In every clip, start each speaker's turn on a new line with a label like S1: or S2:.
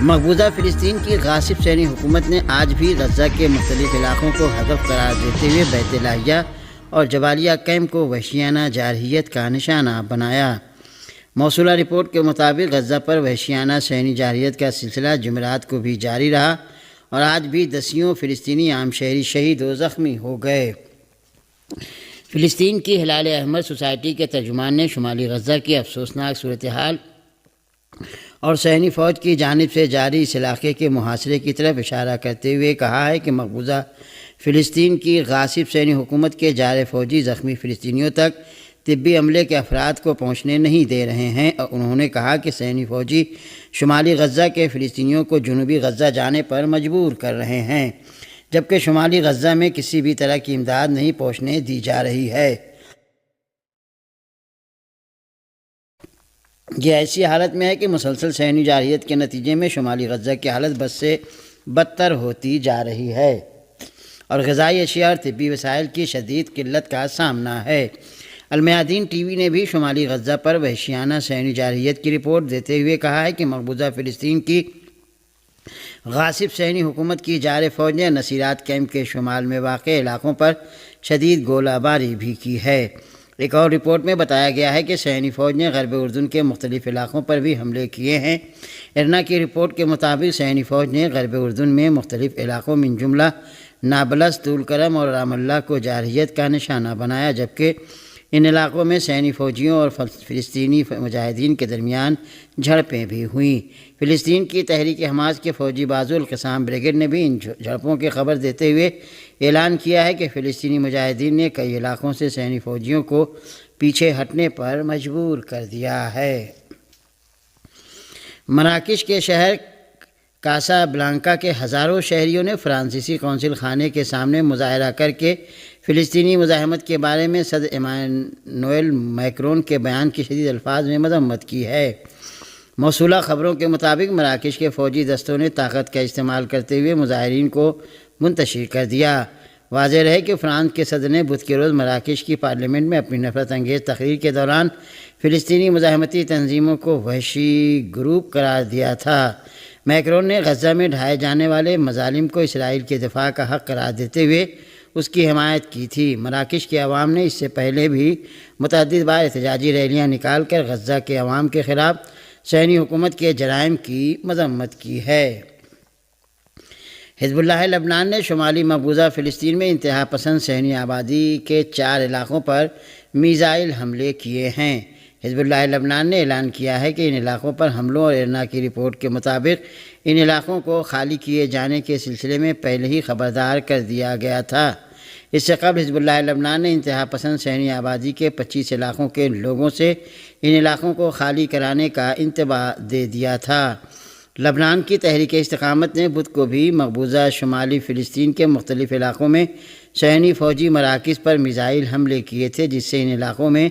S1: مقبوضہ فلسطین کی غاصب صہیونی حکومت نے آج بھی غزہ کے مختلف علاقوں کو ہدف قرار دیتے ہوئے بیت لاہیہ اور جبالیہ کیمپ کو وحشیانہ جارحیت کا نشانہ بنایا۔ موصولہ رپورٹ کے مطابق غزہ پر وحشیانہ صہیونی جارحیت کا سلسلہ جمعرات کو بھی جاری رہا اور آج بھی دسیوں فلسطینی عام شہری شہید و زخمی ہو گئے۔ فلسطین کی ہلال احمر سوسائٹی کے ترجمان نے شمالی غزہ کی افسوسناک صورتحال اور صہیونی فوج کی جانب سے جاری اس علاقے کے محاصرے کی طرف اشارہ کرتے ہوئے کہا ہے کہ مقبوضہ فلسطین کی غاصب صہیونی حکومت کے جارح فوجی زخمی فلسطینیوں تک طبی عملے کے افراد کو پہنچنے نہیں دے رہے ہیں، اور انہوں نے کہا کہ صہیونی فوجی شمالی غزہ کے فلسطینیوں کو جنوبی غزہ جانے پر مجبور کر رہے ہیں، جبکہ شمالی غزہ میں کسی بھی طرح کی امداد نہیں پہنچنے دی جا رہی ہے۔ یہ ایسی حالت میں ہے کہ مسلسل صہیونی جارحیت کے نتیجے میں شمالی غزہ کی حالت بد سے بدتر ہوتی جا رہی ہے اور غذائی اشیاء اور طبی وسائل کی شدید قلت کا سامنا ہے۔ المیادین ٹی وی نے بھی شمالی غزہ پر وحشیانہ صہیونی جارحیت کی رپورٹ دیتے ہوئے کہا ہے کہ مقبوضہ فلسطین کی غاصب صہیونی حکومت کی جارح فوج نے نصیرات کیمپ کے شمال میں واقع علاقوں پر شدید گولہ باری بھی کی ہے۔ ایک اور رپورٹ میں بتایا گیا ہے کہ صہیونی فوج نے غرب اردن کے مختلف علاقوں پر بھی حملے کیے ہیں۔ ارنا کی رپورٹ کے مطابق صہیونی فوج نے غرب اردن میں مختلف علاقوں من جملہ نابلس، طول کرم اور رام اللہ کو جارحیت کا نشانہ بنایا، جبکہ ان علاقوں میں صہیونی فوجیوں اور فلسطینی مجاہدین کے درمیان جھڑپیں بھی ہوئیں۔ فلسطین کی تحریک حماس کے فوجی بازو القسام بریگیڈ نے بھی ان جھڑپوں کی خبر دیتے ہوئے اعلان کیا ہے کہ فلسطینی مجاہدین نے کئی علاقوں سے صہیونی فوجیوں کو پیچھے ہٹنے پر مجبور کر دیا ہے۔ مراکش کے شہر کاسا بلانکا کے ہزاروں شہریوں نے فرانسیسی قونصل خانے کے سامنے مظاہرہ کر کے فلسطینی مزاحمت کے بارے میں صدر ایمانوئل میکرون کے بیان کی شدید الفاظ میں مذمت کی ہے۔ موصولہ خبروں کے مطابق مراکش کے فوجی دستوں نے طاقت کا استعمال کرتے ہوئے مظاہرین کو منتشر کر دیا۔ واضح رہے کہ فرانس کے صدر نے بدھ کے روز مراکش کی پارلیمنٹ میں اپنی نفرت انگیز تقریر کے دوران فلسطینی مزاحمتی تنظیموں کو وحشی گروپ قرار دیا تھا۔ میکرون نے غزہ میں ڈھائے جانے والے مظالم کو اسرائیل کے دفاع کا حق قرار دیتے ہوئے اس کی حمایت کی تھی۔ مراکش کے عوام نے اس سے پہلے بھی متعدد بار احتجاجی ریلیاں نکال کر غزہ کے عوام کے خلاف صہیونی حکومت کے جرائم کی مذمت کی ہے۔ حزب اللہ لبنان نے شمالی مقبوضہ فلسطین میں انتہا پسند صہیونی آبادی کے 4 علاقوں پر میزائل حملے کیے ہیں۔ حزب اللہ لبنان نے اعلان کیا ہے کہ ان علاقوں پر حملوں اور ارنا کی رپورٹ کے مطابق ان علاقوں کو خالی کیے جانے کے سلسلے میں پہلے ہی خبردار کر دیا گیا تھا۔ اس سے قبل حزب اللہ لبنان نے انتہا پسند صہیونی آبادی کے 25 علاقوں کے لوگوں سے ان علاقوں کو خالی کرانے کا انتباہ دے دیا تھا۔ لبنان کی تحریک استقامت نے بدھ کو بھی مقبوضہ شمالی فلسطین کے مختلف علاقوں میں صہیونی فوجی مراکز پر میزائل حملے کیے تھے، جس سے ان علاقوں میں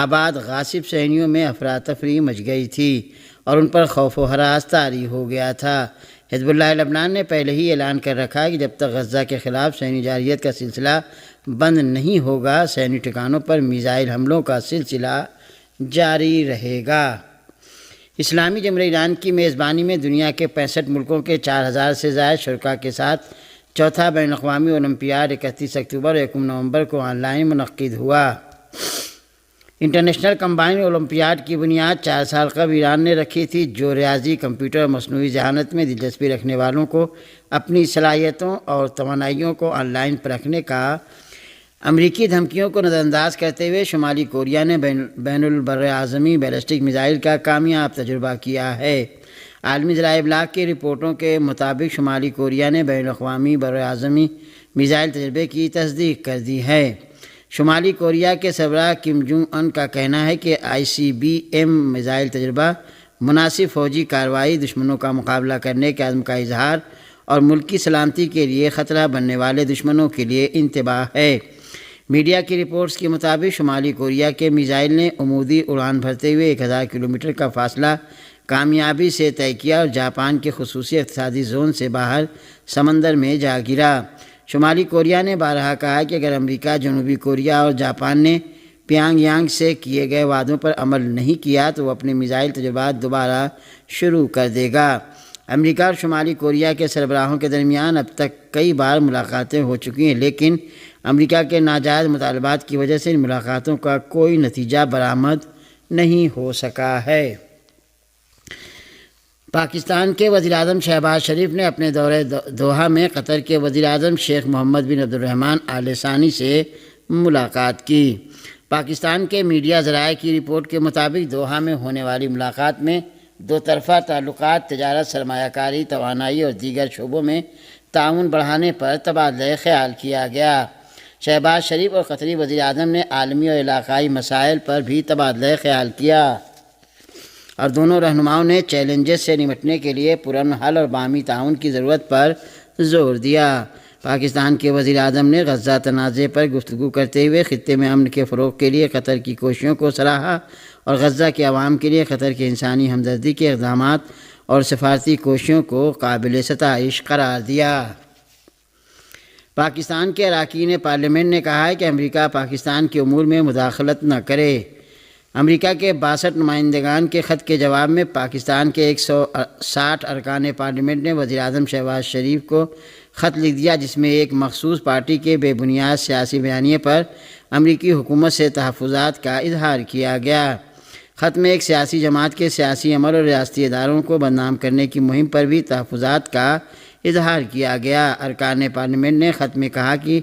S1: آباد غاصب صہیونیوں میں افراتفری مچ گئی تھی اور ان پر خوف و ہراس طاری ہو گیا تھا۔ حزب اللہ لبنان نے پہلے ہی اعلان کر رکھا ہے کہ جب تک غزہ کے خلاف صہیونی جارحیت کا سلسلہ بند نہیں ہوگا، صہیونی ٹھکانوں پر میزائل حملوں کا سلسلہ جاری رہے گا۔ اسلامی جمہوریہ ایران کی میزبانی میں دنیا کے 65 ملکوں کے 4000 سے زائد شرکاء کے ساتھ چوتھا بین الاقوامی اولمپیاڈ 31 اکتوبر اور 1 نومبر کو آن لائن منعقد ہوا۔ انٹرنیشنل کمبائنڈ اولمپیاڈ کی بنیاد 4 سال قبل ایران نے رکھی تھی، جو ریاضی، کمپیوٹر اور مصنوعی ذہانت میں دلچسپی رکھنے والوں کو اپنی صلاحیتوں اور توانائیوں کو آن لائن پرکھنے کا امریکی دھمکیوں کو نظر انداز کرتے ہوئے شمالی کوریا نے بین البراعظمی بیلسٹک میزائل کا کامیاب تجربہ کیا ہے۔ عالمی ذرائع ابلاغ کی رپورٹوں کے مطابق شمالی کوریا نے بین الاقوامی براعظمی میزائل تجربے کی تصدیق کر دی ہے۔ شمالی کوریا کے سربراہ کم جونگ ان کا کہنا ہے کہ ICBM میزائل تجربہ مناسب فوجی کارروائی، دشمنوں کا مقابلہ کرنے کے عزم کا اظہار اور ملکی سلامتی کے لیے خطرہ بننے والے دشمنوں کے لیے انتباہ ہے۔ میڈیا کی رپورٹس کے مطابق شمالی کوریا کے میزائل نے عمودی اڑان بھرتے ہوئے 1000 کلومیٹر کا فاصلہ کامیابی سے طے کیا اور جاپان کے خصوصی اقتصادی زون سے باہر سمندر میں جا گرا۔ شمالی کوریا نے بارہا کہا کہ اگر امریکہ، جنوبی کوریا اور جاپان نے پیانگ یانگ سے کیے گئے وعدوں پر عمل نہیں کیا تو وہ اپنے میزائل تجربات دوبارہ شروع کر دے گا۔ امریکہ اور شمالی کوریا کے سربراہوں کے درمیان اب تک کئی بار ملاقاتیں ہو چکی ہیں، لیکن امریکہ کے ناجائز مطالبات کی وجہ سے ان ملاقاتوں کا کوئی نتیجہ برآمد نہیں ہو سکا ہے۔ پاکستان کے وزیراعظم شہباز شریف نے اپنے دورہ دوحہ میں قطر کے وزیراعظم شیخ محمد بن عبد الرحمن آل ثانی سے ملاقات کی۔ پاکستان کے میڈیا ذرائع کی رپورٹ کے مطابق دوحہ میں ہونے والی ملاقات میں دو طرفہ تعلقات، تجارت، سرمایہ کاری، توانائی اور دیگر شعبوں میں تعاون بڑھانے پر تبادلہ خیال کیا گیا۔ شہباز شریف اور قطری وزیراعظم نے عالمی اور علاقائی مسائل پر بھی تبادلہ خیال کیا اور دونوں رہنماؤں نے چیلنجز سے نمٹنے کے لیے پرامن حل اور باہمی تعاون کی ضرورت پر زور دیا۔ پاکستان کے وزیراعظم نے غزہ تنازع پر گفتگو کرتے ہوئے خطے میں امن کے فروغ کے لیے قطر کی کوششوں کو سراہا اور غزہ کے عوام کے لیے قطر کے انسانی ہمدردی کے اقدامات اور سفارتی کوششوں کو قابل ستائش قرار دیا۔ پاکستان کے اراکین پارلیمنٹ نے کہا ہے کہ امریکہ پاکستان کے امور میں مداخلت نہ کرے۔ امریکہ کے 62 نمائندگان کے خط کے جواب میں پاکستان کے 160 ارکان پارلیمنٹ نے وزیراعظم شہباز شریف کو خط لکھ دیا، جس میں ایک مخصوص پارٹی کے بے بنیاد سیاسی بیانیے پر امریکی حکومت سے تحفظات کا اظہار کیا گیا۔ خط میں ایک سیاسی جماعت کے سیاسی عمل اور ریاستی اداروں کو بدنام کرنے کی مہم پر بھی تحفظات کا اظہار کیا گیا۔ ارکان پارلیمنٹ نے خط میں کہا کہ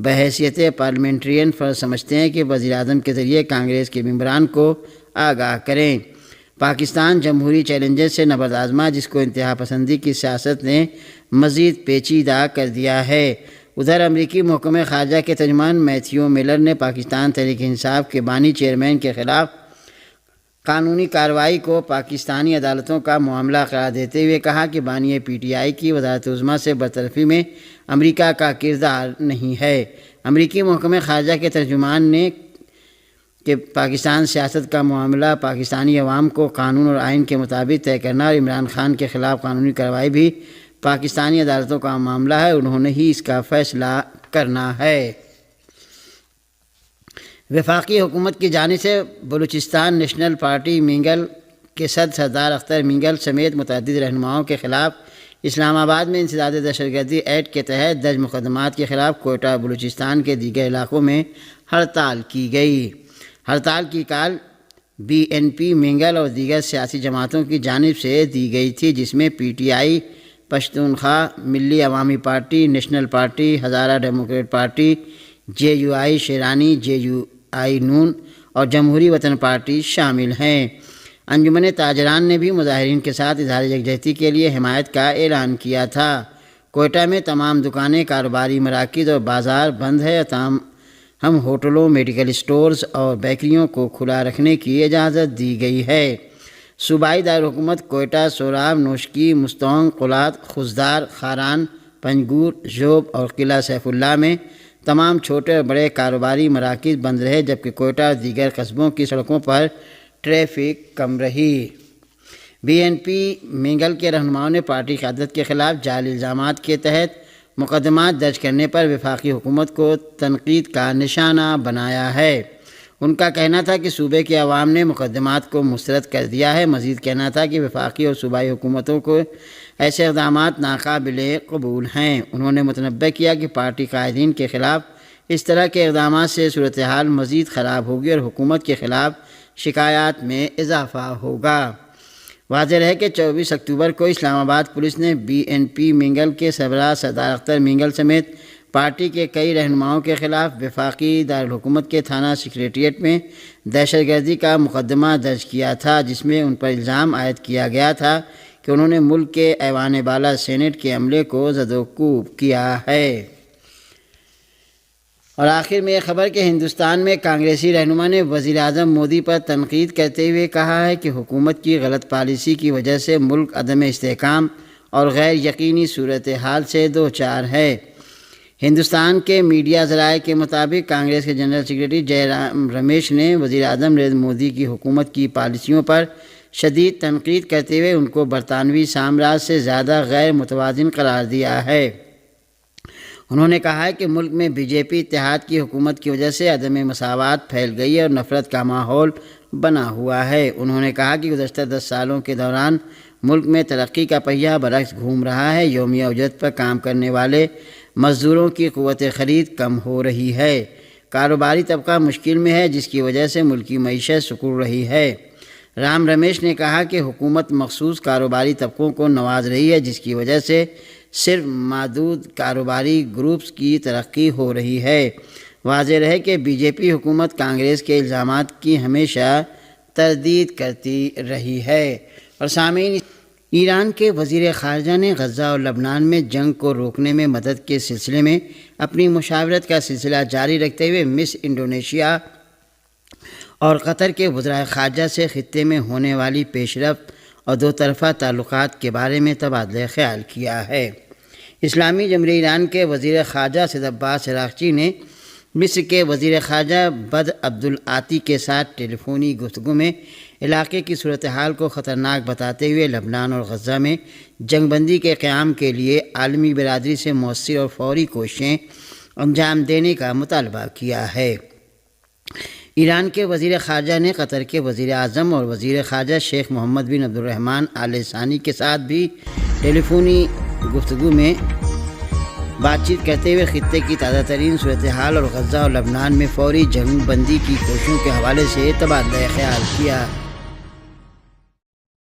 S1: بحیثیت پارلیمنٹرین فرض سمجھتے ہیں کہ وزیراعظم کے ذریعے کانگریس کے ممبران کو آگاہ کریں۔ پاکستان جمہوری چیلنجز سے نبرد آزما، جس کو انتہا پسندی کی سیاست نے مزید پیچیدہ کر دیا ہے۔ ادھر امریکی محکمہ خارجہ کے ترجمان میتھیو میلر نے پاکستان تحریک انصاف کے بانی چیئرمین کے خلاف قانونی کارروائی کو پاکستانی عدالتوں کا معاملہ قرار دیتے ہوئے کہا کہ بانی پی ٹی آئی کی وزارت عظمیٰ سے برطرفی میں امریکہ کا کردار نہیں ہے۔ امریکی محکمہ خارجہ کے ترجمان نے کہ پاکستان سیاست کا معاملہ پاکستانی عوام کو قانون اور آئین کے مطابق طے کرنا اور عمران خان کے خلاف قانونی کارروائی بھی پاکستانی عدالتوں کا معاملہ ہے، انہوں نے ہی اس کا فیصلہ کرنا ہے۔ وفاقی حکومت کی جانب سے بلوچستان نیشنل پارٹی مینگل کے سردار اختر مینگل سمیت متعدد رہنماؤں کے خلاف اسلام آباد میں انسداد دہشت گردی ایکٹ کے تحت درج مقدمات کے خلاف کوئٹہ بلوچستان کے دیگر علاقوں میں ہڑتال کی گئی۔ ہڑتال کی کال بی این پی مینگل اور دیگر سیاسی جماعتوں کی جانب سے دی گئی تھی، جس میں P T I, Pashtunkhwa Milli Awami party, national party, Hazara democrat party, J U I Sherani, J U I نون اور جمہوری وطن پارٹی شامل ہیں۔ انجمن تاجران نے بھی مظاہرین کے ساتھ اظہار یکجہتی کے لیے حمایت کا اعلان کیا تھا۔ کوئٹہ میں تمام دکانیں، کاروباری مراکز اور بازار بند ہے، ہم ہوٹلوں، میڈیکل اسٹورز اور بیکریوں کو کھلا رکھنے کی اجازت دی گئی ہے۔ صوبائی دارالحکومت کوئٹہ، سوراب، نوشکی، مستونگ، قلات، خزدار، خاران، پنجگور، ژوب اور قلعہ سیف اللہ میں تمام چھوٹے اور بڑے کاروباری مراکز بند رہے، جبکہ کوئٹہ اور دیگر قصبوں کی سڑکوں پر ٹریفک کم رہی۔ بی این پی مینگل کے رہنماؤں نے پارٹی قیادت کے خلاف جعلی الزامات کے تحت مقدمات درج کرنے پر وفاقی حکومت کو تنقید کا نشانہ بنایا ہے۔ ان کا کہنا تھا کہ صوبے کے عوام نے مقدمات کو مسترد کر دیا ہے۔ مزید کہنا تھا کہ وفاقی اور صوبائی حکومتوں کو ایسے اقدامات ناقابل قبول ہیں۔ انہوں نے متنبہ کیا کہ پارٹی قائدین کے خلاف اس طرح کے اقدامات سے صورتحال مزید خراب ہوگی اور حکومت کے خلاف شکایات میں اضافہ ہوگا۔ واضح ہے کہ 24 اکتوبر کو اسلام آباد پولیس نے بی این پی مینگل کے سربراہ سردار اختر مینگل سمیت پارٹی کے کئی رہنماؤں کے خلاف وفاقی دارالحکومت کے تھانہ سکریٹریٹ میں دہشت گردی کا مقدمہ درج کیا تھا، جس میں ان پر الزام عائد کیا گیا تھا کہ انہوں نے ملک کے ایوان بالا سینیٹ کے عملے کو زد و کوب کیا ہے۔ اور آخر میں یہ خبر کہ ہندوستان میں کانگریسی رہنما نے وزیر اعظم مودی پر تنقید کرتے ہوئے کہا ہے کہ حکومت کی غلط پالیسی کی وجہ سے ملک عدم استحکام اور غیر یقینی صورتحال سے دوچار ہے۔ ہندوستان کے میڈیا ذرائع کے مطابق کانگریس کے جنرل سیکرٹری جے رمیش نے وزیر اعظم نریندر مودی کی حکومت کی پالیسیوں پر شدید تنقید کرتے ہوئے ان کو برطانوی سامراج سے زیادہ غیر متوازن قرار دیا ہے۔ انہوں نے کہا ہے کہ ملک میں بی جے پی اتحاد کی حکومت کی وجہ سے عدم مساوات پھیل گئی ہے اور نفرت کا ماحول بنا ہوا ہے۔ انہوں نے کہا کہ گزشتہ 10 سالوں کے دوران ملک میں ترقی کا پہیہ برعکس گھوم رہا ہے۔ یومیہ اجرت پر کام کرنے والے مزدوروں کی قوت خرید کم ہو رہی ہے۔ کاروباری طبقہ مشکل میں ہے، جس کی وجہ سے ملکی معیشت سکڑ رہی ہے۔ رام رمیش نے کہا کہ حکومت مخصوص کاروباری طبقوں کو نواز رہی ہے، جس کی وجہ سے صرف محدود کاروباری گروپس کی ترقی ہو رہی ہے۔ واضح رہے کہ بی جے پی حکومت کانگریس کے الزامات کی ہمیشہ تردید کرتی رہی ہے۔ اور سامعین، ایران کے وزیر خارجہ نے غزہ اور لبنان میں جنگ کو روکنے میں مدد کے سلسلے میں اپنی مشاورت کا سلسلہ جاری رکھتے ہوئے مصر، انڈونیشیا اور قطر کے وزرائے خارجہ سے خطے میں ہونے والی پیش رفت اور دو طرفہ تعلقات کے بارے میں تبادلہ خیال کیا ہے۔ اسلامی جمہوریہ ایران کے وزیر خارجہ سید عباس عراقچی نے مصر کے وزیر خارجہ بدر عبدالعاطی کے ساتھ ٹیلی فونی گفتگو میں علاقے کی صورتحال کو خطرناک بتاتے ہوئے لبنان اور غزہ میں جنگ بندی کے قیام کے لیے عالمی برادری سے مؤثر اور فوری کوششیں انجام دینے کا مطالبہ کیا ہے۔ ایران کے وزیر خارجہ نے قطر کے وزیر اعظم اور وزیر خارجہ شیخ محمد بن عبد الرحمن آل ثانی کے ساتھ بھی ٹیلی فونی گفتگو میں بات چیت کرتے ہوئے خطے کی تازہ ترین صورتحال اور غزہ اور لبنان میں فوری جنگ بندی کی کوششوں کے حوالے سے تبادلہ خیال کیا۔